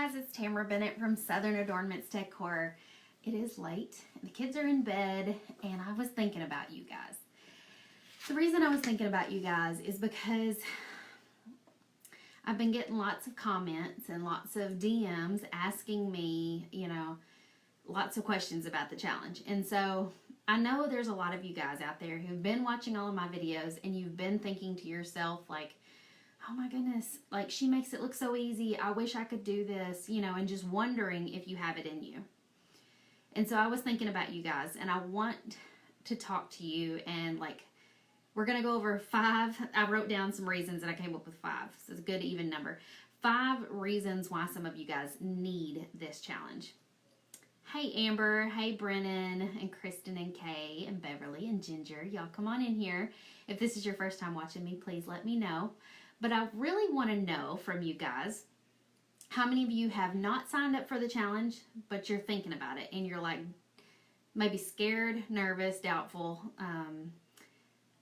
guys, it's Tamara Bennett from Southern Adoornments Decor. It is late, and the kids are in bed, and I was thinking about you guys. The reason I was thinking about you guys is because I've been getting lots of comments and lots of DMs asking me, lots of questions about the challenge. And so I know there's a lot of you guys out there who've been watching all of my videos, and you've been thinking to yourself, like, oh my goodness, like, she makes it look so easy. I wish I could do this, and just wondering if you have it in you. And so I was thinking about you guys, and I want to talk to you, and we're going to go over 5. I wrote down some reasons, and I came up with 5. So it's a good even number. 5 reasons why some of you guys need this challenge. Hey Amber, hey Brennan, and Kristen, and Kay, and Beverly, and Ginger. Y'all come on in here. If this is your first time watching me, please let me know. But I really want to know from you guys, how many of you have not signed up for the challenge, but you're thinking about it, and you're like maybe scared, nervous, doubtful,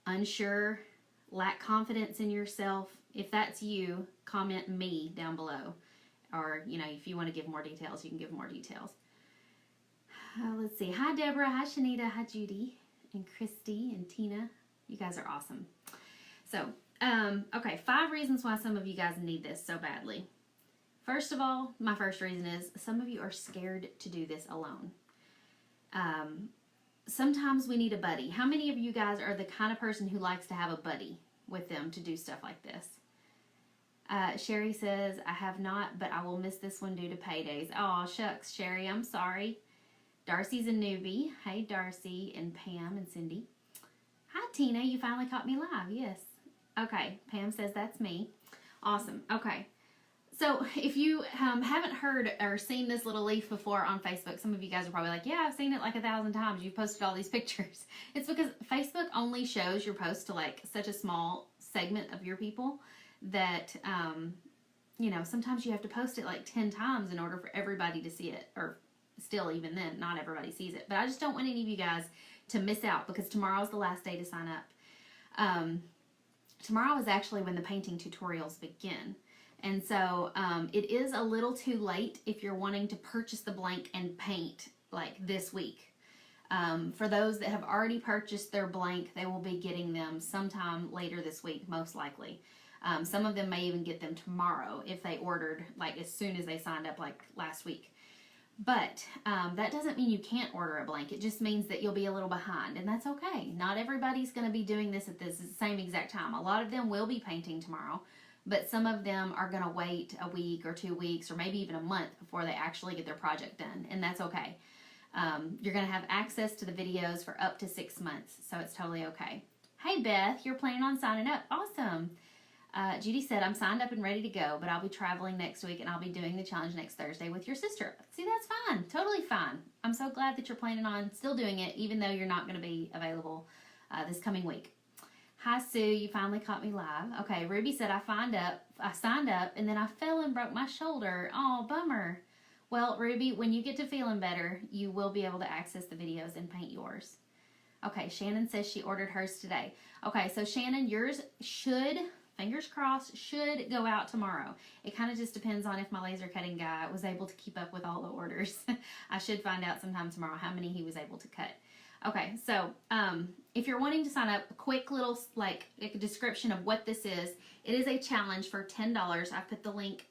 unsure, lack confidence in yourself? If that's you, comment me down below. Or, if you want to give more details, you can give more details. Let's see. Hi, Deborah. Hi, Shanita. Hi, Judy. And Christy and Tina. You guys are awesome. So, okay, 5 reasons why some of you guys need this so badly. First of all, my first reason is some of you are scared to do this alone. Sometimes we need a buddy. How many of you guys are the kind of person who likes to have a buddy with them to do stuff like this? Sherry says, I have not, but I will miss this one due to paydays. Oh, shucks, Sherry, I'm sorry. Darcy's a newbie. Hey, Darcy and Pam and Cindy. Hi, Tina. You finally caught me live. Yes. Okay. Pam says that's me. Awesome. Okay. So if you haven't heard or seen this little leaf before on Facebook, some of you guys are probably like, yeah, I've seen it like 1,000 times. You've posted all these pictures. It's because Facebook only shows your post to such a small segment of your people that, sometimes you have to post it 10 times in order for everybody to see it. Or still, even then, not everybody sees it. But I just don't want any of you guys to miss out, because tomorrow's the last day to sign up. Tomorrow is actually when the painting tutorials begin. And so it is a little too late if you're wanting to purchase the blank and paint this week. For those that have already purchased their blank, they will be getting them sometime later this week, most likely. Some of them may even get them tomorrow if they ordered as soon as they signed up last week. But that doesn't mean you can't order a blank. It just means that you'll be a little behind, and that's okay. Not everybody's going to be doing this at the same exact time. A lot of them will be painting tomorrow, but some of them are going to wait a week or 2 weeks or maybe even a month before they actually get their project done, and that's okay. You're going to have access to the videos for up to 6 months, so it's totally okay. Hey, Beth, you're planning on signing up. Awesome. Judy said, I'm signed up and ready to go, but I'll be traveling next week, and I'll be doing the challenge next Thursday with your sister. See, that's fine. Totally fine. I'm so glad that you're planning on still doing it, even though you're not going to be available this coming week. Hi, Sue. You finally caught me live. Okay, Ruby said, I signed up, and then I fell and broke my shoulder. Oh, bummer. Well, Ruby, when you get to feeling better, you will be able to access the videos and paint yours. Okay, Shannon says she ordered hers today. Okay, so Shannon, yours should, fingers crossed, should go out tomorrow. It kind of just depends on if my laser cutting guy was able to keep up with all the orders. I should find out sometime tomorrow how many he was able to cut. Okay, so if you're wanting to sign up, a quick little a description of what this is. It is a challenge for $10. I put the link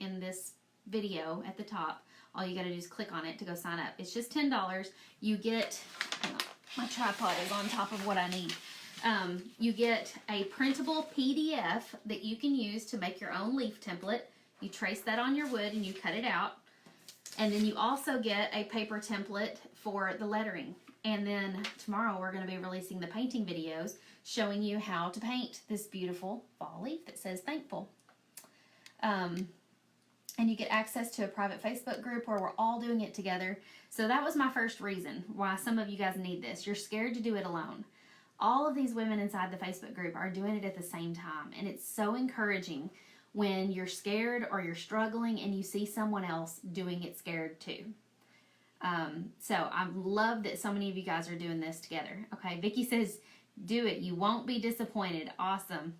in this video at the top. All you got to do is click on it to go sign up. It's just $10. You get, my tripod is on top of what I need. You get a printable PDF that you can use to make your own leaf template. You trace that on your wood and you cut it out. And then you also get a paper template for the lettering. And then tomorrow we're going to be releasing the painting videos showing you how to paint this beautiful fall leaf that says thankful. And you get access to a private Facebook group where we're all doing it together. So that was my first reason why some of you guys need this. You're scared to do it alone. All of these women inside the Facebook group are doing it at the same time. And it's so encouraging when you're scared or you're struggling and you see someone else doing it scared too. So I love that so many of you guys are doing this together. Okay, Vicky says, do it. You won't be disappointed. Awesome.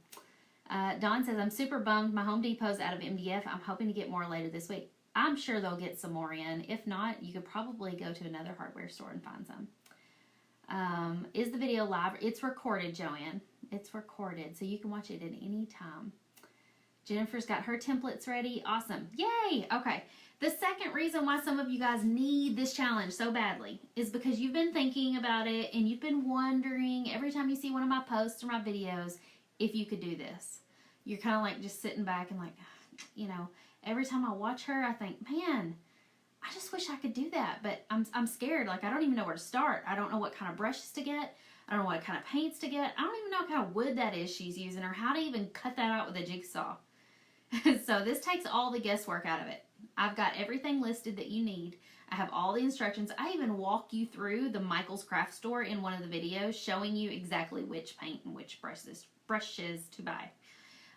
Dawn says, I'm super bummed. My Home Depot's out of MDF. I'm hoping to get more later this week. I'm sure they'll get some more in. If not, you could probably go to another hardware store and find some. Is the video live? It's recorded, Joanne. It's recorded, so you can watch it at any time. Jennifer's got her templates ready. Awesome. Yay! Okay. The second reason why some of you guys need this challenge so badly is because you've been thinking about it and you've been wondering every time you see one of my posts or my videos if you could do this. You're kind of like just sitting back and like, you know, every time I watch her, I think, man, I just wish I could do that, but I'm scared. Like, I don't even know where to start. I don't know what kind of brushes to get. I don't know what kind of paints to get. I don't even know what kind of wood that is she's using or how to even cut that out with a jigsaw. So this takes all the guesswork out of it. I've got everything listed that you need. I have all the instructions. I even walk you through the Michael's Craft Store in one of the videos showing you exactly which paint and which brushes to buy.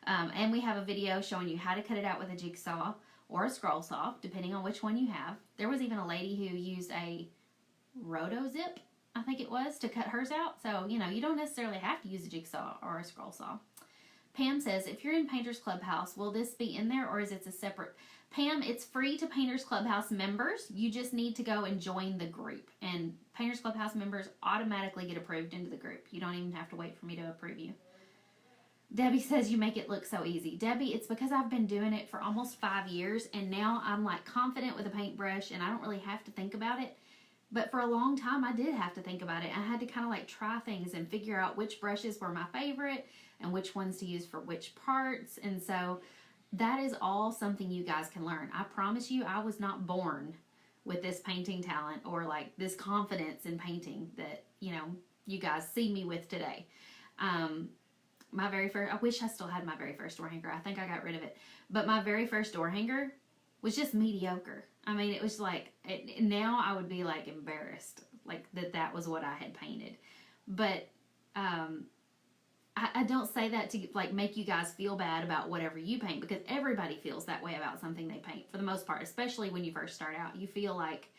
And we have a video showing you how to cut it out with a jigsaw or a scroll saw, depending on which one you have. There was even a lady who used a roto-zip, I think it was, to cut hers out. So, you know, you don't necessarily have to use a jigsaw or a scroll saw. Pam says, if you're in Painters Clubhouse, will this be in there or is it a separate? Pam, it's free to Painters Clubhouse members. You just need to go and join the group. And Painters Clubhouse members automatically get approved into the group. You don't even have to wait for me to approve you. Debbie says you make it look so easy. Debbie, it's because I've been doing it for almost 5 years and now I'm like confident with a paintbrush and I don't really have to think about it. But for a long time, I did have to think about it. I had to kind of like try things and figure out which brushes were my favorite and which ones to use for which parts. And so that is all something you guys can learn. I promise you, I was not born with this painting talent or like this confidence in painting that, you know, you guys see me with today. I wish I still had my very first door hanger. I think I got rid of it. But my very first door hanger was just mediocre. I mean, it was like, now I would be like embarrassed, like that was what I had painted. But I don't say that to like make you guys feel bad about whatever you paint, because everybody feels that way about something they paint for the most part, especially when you first start out. You feel like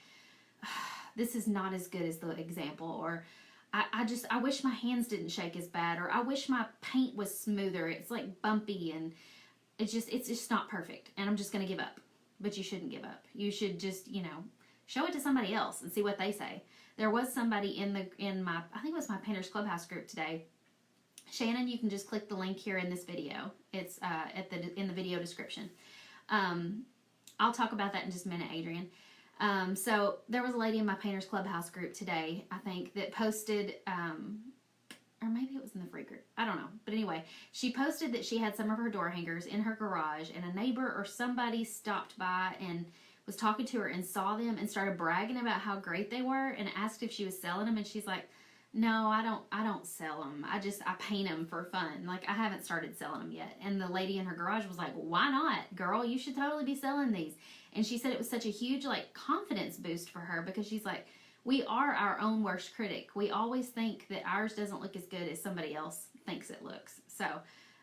this is not as good as the example, or I wish my hands didn't shake as bad, or I wish my paint was smoother. It's like bumpy and it's just not perfect and I'm just going to give up. But you shouldn't give up. You should just, you know, show it to somebody else and see what they say. There was somebody in my, I think it was my Painters Clubhouse group today. Shannon, you can just click the link here in this video. It's in the video description. I'll talk about that in just a minute, Adrian. So there was a lady in my Painters Clubhouse group today, I think, that posted, or maybe it was in the free group. I don't know. But anyway, she posted that she had some of her door hangers in her garage and a neighbor or somebody stopped by and was talking to her and saw them and started bragging about how great they were and asked if she was selling them. And she's like, no, I don't sell them. I paint them for fun. Like, I haven't started selling them yet. And the lady in her garage was like, why not, girl? You should totally be selling these. And she said it was such a huge like confidence boost for her, because she's like, we are our own worst critic. We always think that ours doesn't look as good as somebody else thinks it looks. So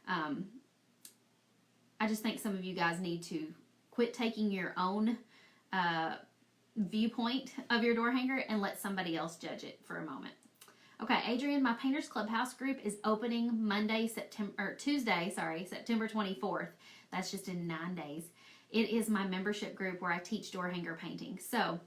I just think some of you guys need to quit taking your own viewpoint of your door hanger and let somebody else judge it for a moment. Okay, Adrian, my Painters Clubhouse group is opening Tuesday, September 24th. That's just in 9 days. It is my membership group where I teach door hanger painting. So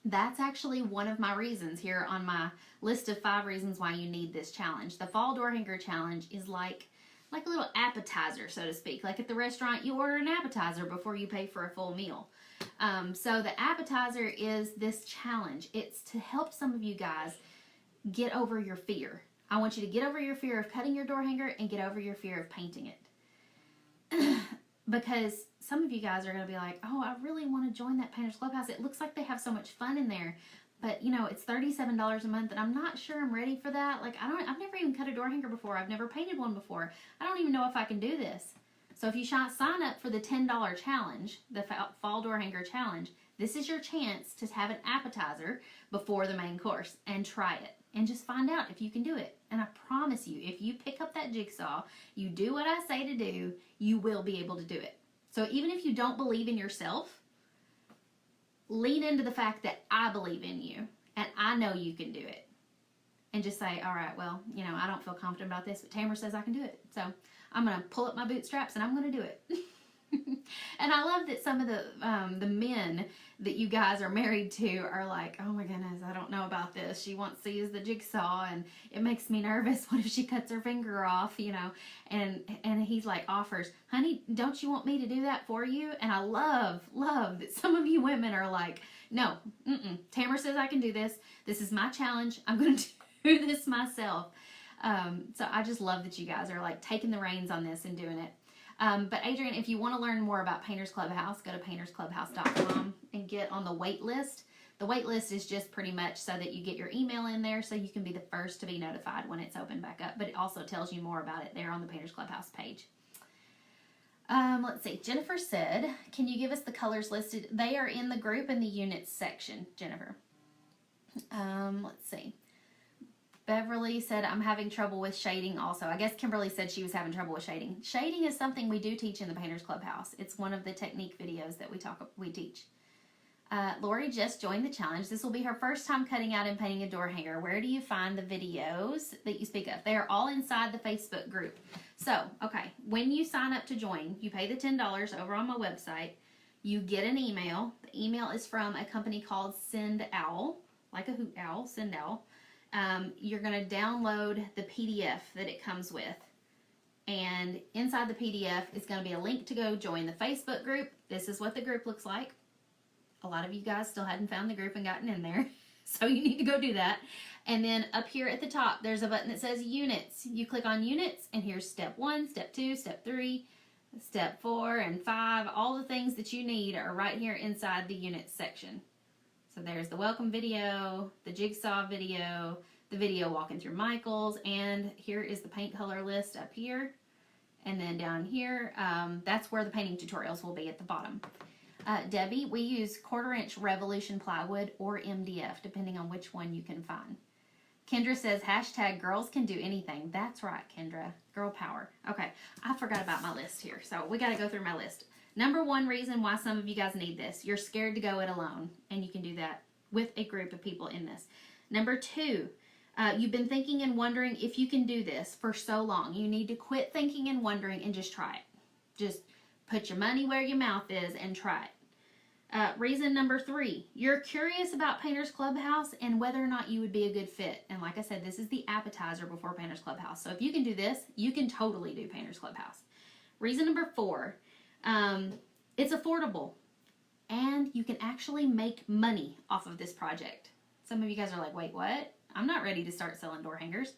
that's actually one of my reasons here on my list of 5 reasons why you need this challenge. The Fall Door Hanger Challenge is like a little appetizer, so to speak. Like at the restaurant, you order an appetizer before you pay for a full meal. So the appetizer is this challenge. It's to help some of you guys get over your fear. I want you to get over your fear of cutting your door hanger and get over your fear of painting it. Because some of you guys are going to be like, oh, I really want to join that Painters Clubhouse. It looks like they have so much fun in there. But, you know, it's $37 a month, and I'm not sure I'm ready for that. Like, I've never even cut a door hanger before. I've never painted one before. I don't even know if I can do this. So if you sign up for the $10 challenge, the Fall Door Hanger Challenge, this is your chance to have an appetizer before the main course and try it. And just find out if you can do it. And I promise you, if you pick up that jigsaw, you do what I say to do, you will be able to do it. So even if you don't believe in yourself, lean into the fact that I believe in you and I know you can do it. And just say, all right, well, you know, I don't feel confident about this, but Tamara says I can do it. So I'm going to pull up my bootstraps and I'm going to do it. And I love that some of the men that you guys are married to are like, oh my goodness, I don't know about this. She wants to use the jigsaw and it makes me nervous. What if she cuts her finger off, you know? And he's like offers, honey, don't you want me to do that for you? And I love that some of you women are like, no, Tamara says I can do this. This is my challenge. I'm going to do this myself. So I just love that you guys are like taking the reins on this and doing it. But Adrian, if you want to learn more about Painters Clubhouse, go to paintersclubhouse.com and get on the wait list. The wait list is just pretty much so that you get your email in there so you can be the first to be notified when it's opened back up. But it also tells you more about it there on the Painters Clubhouse page. Let's see. Jennifer said, can you give us the colors listed? They are in the group in the units section, Jennifer. Let's see. Beverly said, I'm having trouble with shading also. I guess Kimberly said she was having trouble with shading. Shading is something we do teach in the Painters Clubhouse. It's one of the technique videos that we teach. Lori just joined the challenge. This will be her first time cutting out and painting a door hanger. Where do you find the videos that you speak of? They are all inside the Facebook group. So, okay, when you sign up to join, you pay the $10 over on my website. You get an email. The email is from a company called Send Owl, like a hoot owl, Send Owl. You're going to download the PDF that it comes with. And inside the PDF is going to be a link to go join the Facebook group. This is what the group looks like. A lot of you guys still hadn't found the group and gotten in there. So you need to go do that. And then up here at the top, there's a button that says Units. You click on Units, and here's Step 1, Step 2, Step 3, Step 4, and 5. All the things that you need are right here inside the Units section. So there's the welcome video, the jigsaw video, the video walking through Michael's, and here is the paint color list up here. And then down here, that's where the painting tutorials will be at the bottom. Debbie, we use 1/4-inch Revolution plywood or MDF, depending on which one you can find. Kendra says, hashtag girls can do anything. That's right, Kendra. Girl power. Okay, I forgot about my list here, so we got to go through my list. Number one reason why some of you guys need this, you're scared to go it alone, and you can do that with a group of people in this. Number two, you've been thinking and wondering if you can do this for so long. You need to quit thinking and wondering and just try it. Just put your money where your mouth is and try it. Reason number three, you're curious about Painters Clubhouse and whether or not you would be a good fit. And like I said, this is the appetizer before Painters Clubhouse. So if you can do this, you can totally do Painters Clubhouse. Reason number four, it's affordable and you can actually make money off of this project. Some of you guys are like, wait, what? I'm not ready to start selling door hangers.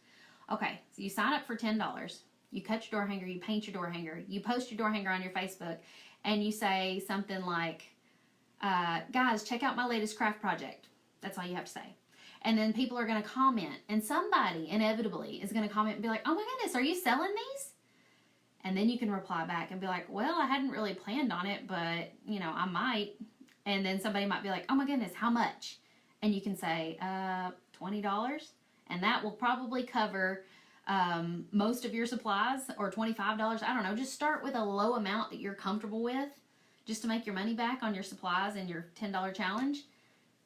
Okay, so you sign up for $10. You cut your door hanger, you paint your door hanger, you post your door hanger on your Facebook, and you say something like, guys, check out my latest craft project. That's all you have to say. And then people are going to comment, and somebody inevitably is going to comment and be like, oh my goodness, are you selling these? And then you can reply back and be like, well, I hadn't really planned on it, but, you know, I might. And then somebody might be like, oh my goodness, how much? And you can say, $20. And that will probably cover most of your supplies, or $25. I don't know. Just start with a low amount that you're comfortable with, just to make your money back on your supplies and your $10 challenge.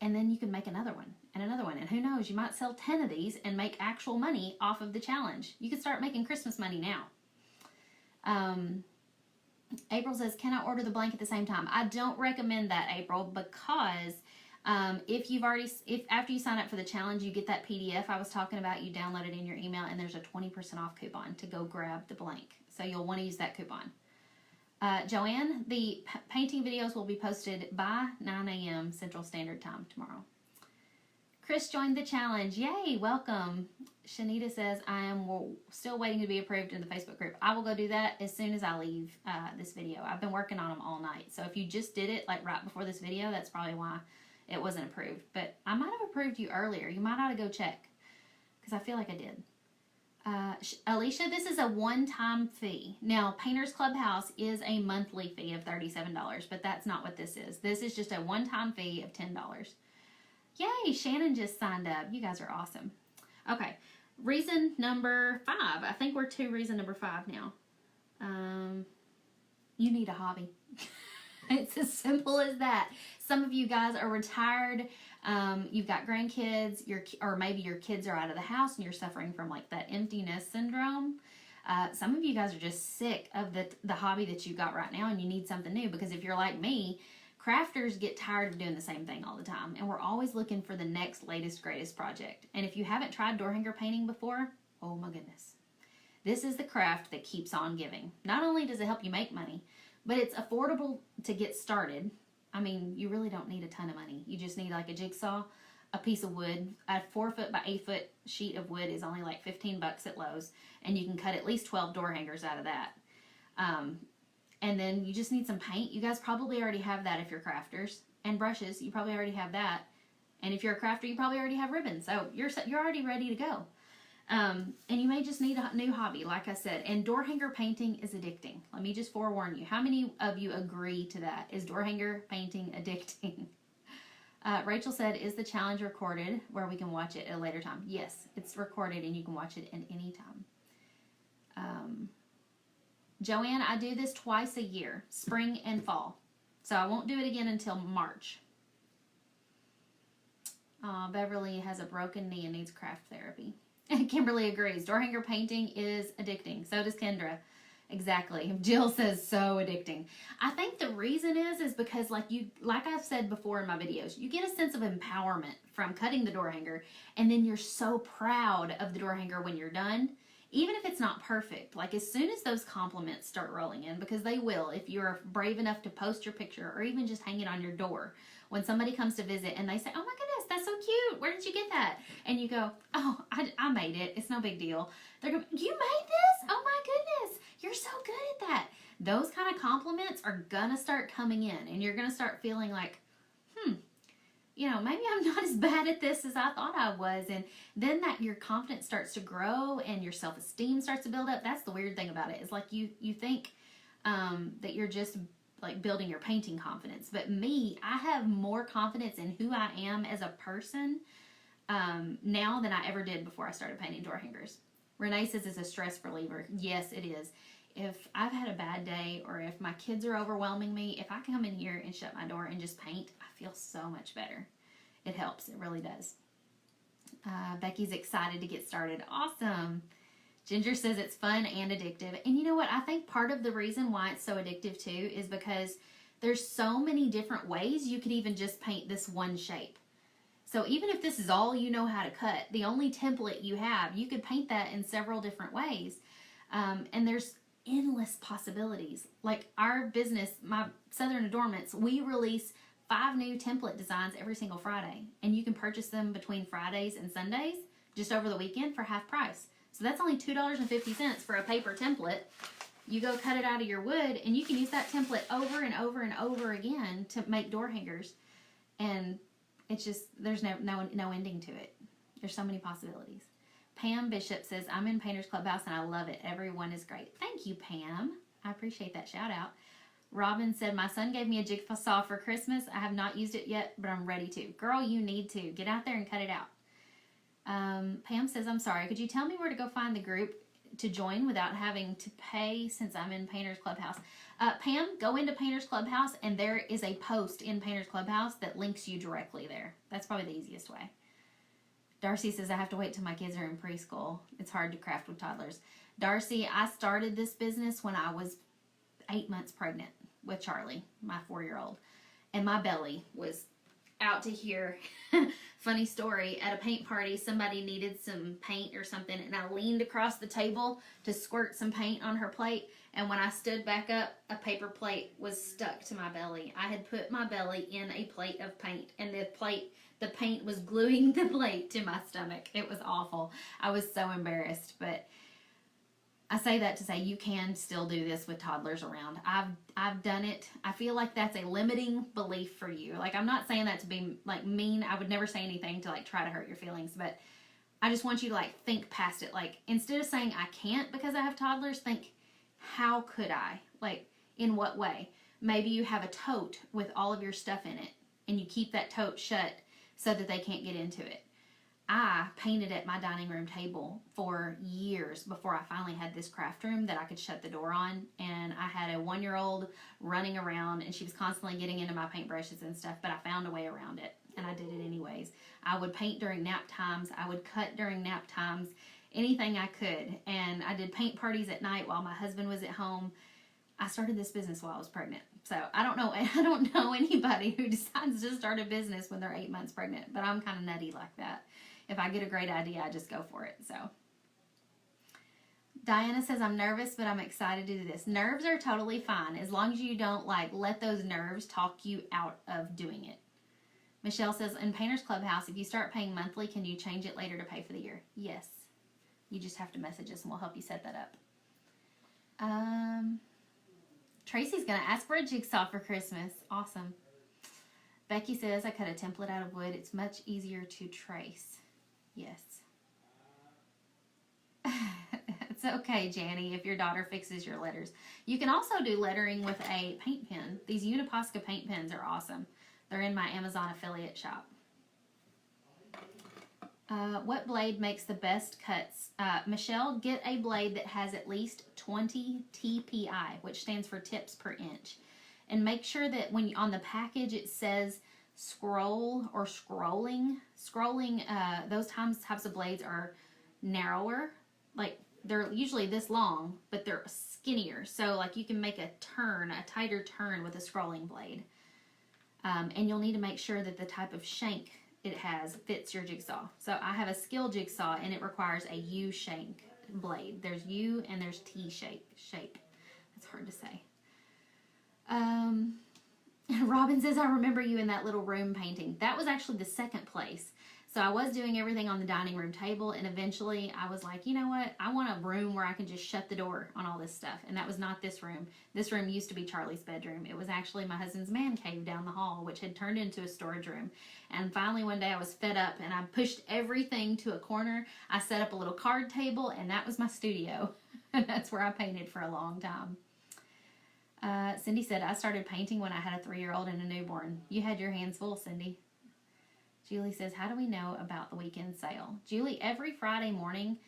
And then you can make another one and another one. And who knows, you might sell 10 of these and make actual money off of the challenge. You could start making Christmas money now. April says, can I order the blank at the same time? I don't recommend that, April, because if after you sign up for the challenge, you get that PDF I was talking about, you download it in your email, and there's a 20% off coupon to go grab the blank. So you'll want to use that coupon. Joanne, the painting videos will be posted by 9 a.m. Central Standard Time tomorrow. Chris joined the challenge. Yay, welcome. Shanita says, I am still waiting to be approved in the Facebook group. I will go do that as soon as I leave this video. I've been working on them all night. So if you just did it like right before this video, that's probably why it wasn't approved. But I might have approved you earlier. You might ought to go check, because I feel like I did. Alicia, this is a one-time fee. Now, Painters Clubhouse is a monthly fee of $37, but that's not what this is. This is just a one-time fee of $10. Yay, Shannon just signed up. You guys are awesome. Okay, reason number 5. I think we're to reason number 5 now. You need a hobby. It's as simple as that. Some of you guys are retired. You've got grandkids, or maybe your kids are out of the house and you're suffering from like that emptiness syndrome. Some of you guys are just sick of the hobby that you got right now and you need something new, because if you're like me, crafters get tired of doing the same thing all the time, and we're always looking for the next, latest, greatest project. And if you haven't tried door hanger painting before, oh my goodness. This is the craft that keeps on giving. Not only does it help you make money, but it's affordable to get started. I mean, you really don't need a ton of money. You just need like a jigsaw, a piece of wood. A 4-foot by 8-foot sheet of wood is only like $15 at Lowe's, and you can cut at least 12 door hangers out of that. And then you just need some paint. You guys probably already have that if you're crafters. And brushes, you probably already have that. And if you're a crafter, you probably already have ribbons. So you're already ready to go. And you may just need a new hobby, like I said. And door hanger painting is addicting. Let me just forewarn you. How many of you agree to that? Is door hanger painting addicting? Rachel said, is the challenge recorded where we can watch it at a later time? Yes, it's recorded and you can watch it at any time. Joanne, I do this twice a year, spring and fall. So I won't do it again until March. Beverly has a broken knee and needs craft therapy. Kimberly agrees. Door hanger painting is addicting. So does Kendra. Exactly. Jill says so addicting. I think the reason is because like I've said before in my videos, you get a sense of empowerment from cutting the door hanger, and then you're so proud of the door hanger when you're done. Even if it's not perfect, like as soon as those compliments start rolling in, because they will if you're brave enough to post your picture or even just hang it on your door. When somebody comes to visit and they say, oh my goodness, that's so cute. Where did you get that? And you go, oh, I made it. It's no big deal. They're going, you made this? Oh my goodness. You're so good at that. Those kind of compliments are going to start coming in, and you're going to start feeling like, maybe I'm not as bad at this as I thought I was. And then that your confidence starts to grow and your self-esteem starts to build up. That's the weird thing about it. Is like you think that you're just like building your painting confidence. But me, I have more confidence in who I am as a person now than I ever did before I started painting door hangers. Renee says it's a stress reliever. Yes, it is. If I've had a bad day or if my kids are overwhelming me, if I come in here and shut my door and just paint, I feel so much better. It helps. It really does. Becky's excited to get started. Awesome. Ginger says it's fun and addictive. And you know what? I think part of the reason why it's so addictive too is because there's so many different ways you could even just paint this one shape. So even if this is all you know how to cut, the only template you have, you could paint that in several different ways. And there's endless possibilities. Like our business, my Southern Adoornments, we release 5 new template designs every single Friday. And you can purchase them between Fridays and Sundays just over the weekend for half price. So that's only $2.50 for a paper template. You go cut it out of your wood and you can use that template over and over and over again to make door hangers. And it's just, there's no ending to it. There's so many possibilities. Pam Bishop says, I'm in Painters Clubhouse and I love it. Everyone is great. Thank you, Pam. I appreciate that shout out. Robin said, my son gave me a jigsaw for Christmas. I have not used it yet, but I'm ready to. Girl, you need to. Get out there and cut it out. Pam says, I'm sorry. Could you tell me where to go find the group to join without having to pay since I'm in Painters Clubhouse? Pam, go into Painters Clubhouse and there is a post in Painters Clubhouse that links you directly there. That's probably the easiest way. Darcy says, I have to wait till my kids are in preschool. It's hard to craft with toddlers. Darcy, I started this business when I was 8 months pregnant with Charlie, my 4-year-old. And my belly was out to here. Funny story, at a paint party, somebody needed some paint or something, and I leaned across the table to squirt some paint on her plate, and when I stood back up, a paper plate was stuck to my belly. I had put my belly in a plate of paint, and the paint was gluing the plate to my stomach. It was awful. I was so embarrassed, but I say that to say you can still do this with toddlers around. I've done it. I feel like that's a limiting belief for you. Like, I'm not saying that to be like mean. I would never say anything to like try to hurt your feelings, but I just want you to like think past it. Like, instead of saying I can't because I have toddlers, think, how could I? Like, in what way? Maybe you have a tote with all of your stuff in it and you keep that tote shut so that they can't get into it. I painted at my dining room table for years before I finally had this craft room that I could shut the door on. And I had a 1-year-old running around and she was constantly getting into my paintbrushes and stuff, but I found a way around it and I did it anyways. I would paint during nap times. I would cut during nap times. anything I could. And I did paint parties at night while my husband was at home. I started this business while I was pregnant. So I don't know anybody who decides to start a business when they're 8 months pregnant, but I'm kind of nutty like that. If I get a great idea, I just go for it. So Diana says, I'm nervous, but I'm excited to do this. Nerves are totally fine as long as you don't let those nerves talk you out of doing it. Michelle says, in Painters Clubhouse, if you start paying monthly, can you change it later to pay for the year? Yes. You just have to message us and we'll help you set that up. Tracy's going to ask for a jigsaw for Christmas. Awesome. Becky says, I cut a template out of wood. It's much easier to trace. Yes. It's okay, Janny, if your daughter fixes your letters. You can also do lettering with a paint pen. These Uniposca paint pens are awesome. They're in my Amazon affiliate shop. What blade makes the best cuts? Michelle, get a blade that has at least 20 TPI, which stands for tips per inch. And make sure that when on the package it says scroll or scrolling. Those types of blades are narrower. Like, they're usually this long, but they're skinnier. So, like, you can make a tighter turn with a scrolling blade. And you'll need to make sure that the type of shank it has fits your jigsaw. So I have a skill jigsaw and it requires a U shank blade. There's U and there's T shape. That's hard to say. Robin says, I remember you in that little room painting. That was actually the second place. So I was doing everything on the dining room table, and eventually I was like, you know what? I want a room where I can just shut the door on all this stuff. And that was not this room. This room used to be Charlie's bedroom. It was actually my husband's man cave down the hall, which had turned into a storage room. And finally one day I was fed up and I pushed everything to a corner. I set up a little card table, and that was my studio. And that's where I painted for a long time. Cindy said, I started painting when I had a 3-year-old and a newborn. You had your hands full, Cindy. Julie says, how do we know about the weekend sale? Julie, every Friday morning,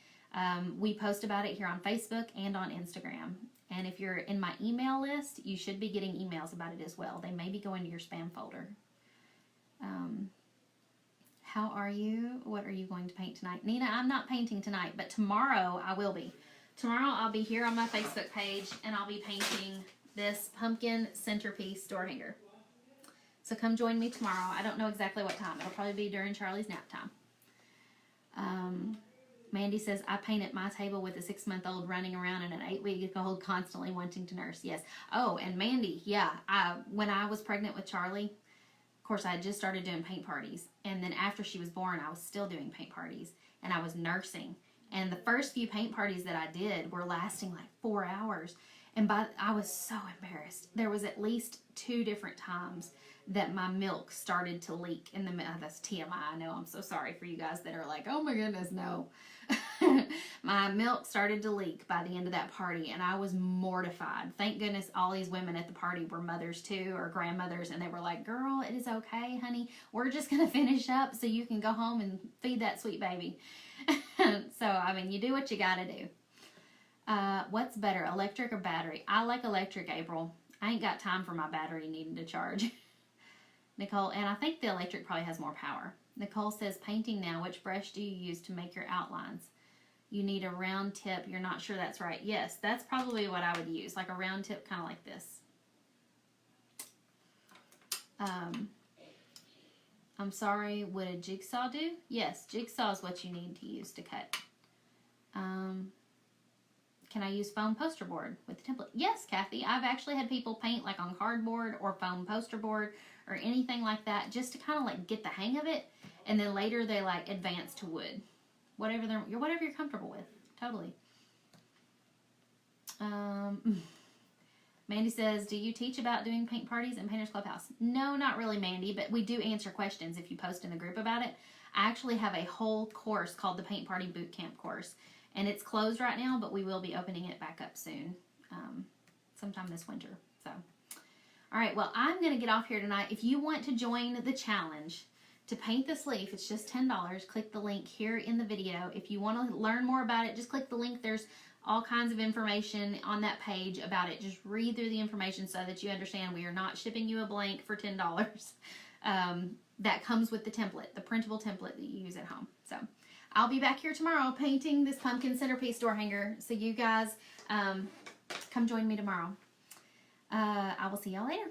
we post about it here on Facebook and on Instagram. And if you're in my email list, you should be getting emails about it as well. They may be going to your spam folder. How are you? What are you going to paint tonight? Nina, I'm not painting tonight, but tomorrow I will be. Tomorrow I'll be here on my Facebook page, and I'll be painting this pumpkin centerpiece door hanger. So come join me tomorrow. I don't know exactly what time. It'll probably be during Charlie's nap time. Mandy says, I paint at my table with a 6-month-old running around and an 8-week-old constantly wanting to nurse. Yes. Oh, and Mandy, yeah. When I was pregnant with Charlie, of course, I had just started doing paint parties. And then after she was born, I was still doing paint parties. And I was nursing. And the first few paint parties that I did were lasting like 4 hours. And I was so embarrassed. There was at least 2 different times that my milk started to leak in the middle. That's TMI. I know. I'm so sorry for you guys that are like, oh my goodness, no. My milk started to leak by the end of that party, and I was mortified. Thank goodness all these women at the party were mothers too, or grandmothers, and they were like, girl, it is okay, honey. We're just going to finish up so you can go home and feed that sweet baby. So, I mean, you do what you got to do. What's better, electric or battery? I like electric, April. I ain't got time for my battery needing to charge. Nicole, and I think the electric probably has more power. Nicole says, painting now, which brush do you use to make your outlines? You need a round tip. You're not sure that's right. Yes, that's probably what I would use, like a round tip, kind of like this. I'm sorry, would a jigsaw do? Yes, jigsaw is what you need to use to cut. Can I use foam poster board with the template? Yes, Kathy. I've actually had people paint like on cardboard or foam poster board or anything like that, just to kind of like get the hang of it, and then later they like advance to wood. Whatever you're comfortable with. Totally. Mandy says, do you teach about doing paint parties in Painters Clubhouse? No, not really, Mandy, but we do answer questions if you post in the group about it. I actually have a whole course called the Paint Party Bootcamp course, and it's closed right now, but we will be opening it back up soon, sometime this winter. So, all right, well, I'm going to get off here tonight. If you want to join the challenge to paint this leaf, it's just $10. Click the link here in the video. If you want to learn more about it, just click the link. There's all kinds of information on that page about it. Just read through the information so that you understand we are not shipping you a blank for $10. That comes with the template, the printable template that you use at home. So I'll be back here tomorrow painting this pumpkin centerpiece door hanger. So you guys come join me tomorrow. I will see y'all later.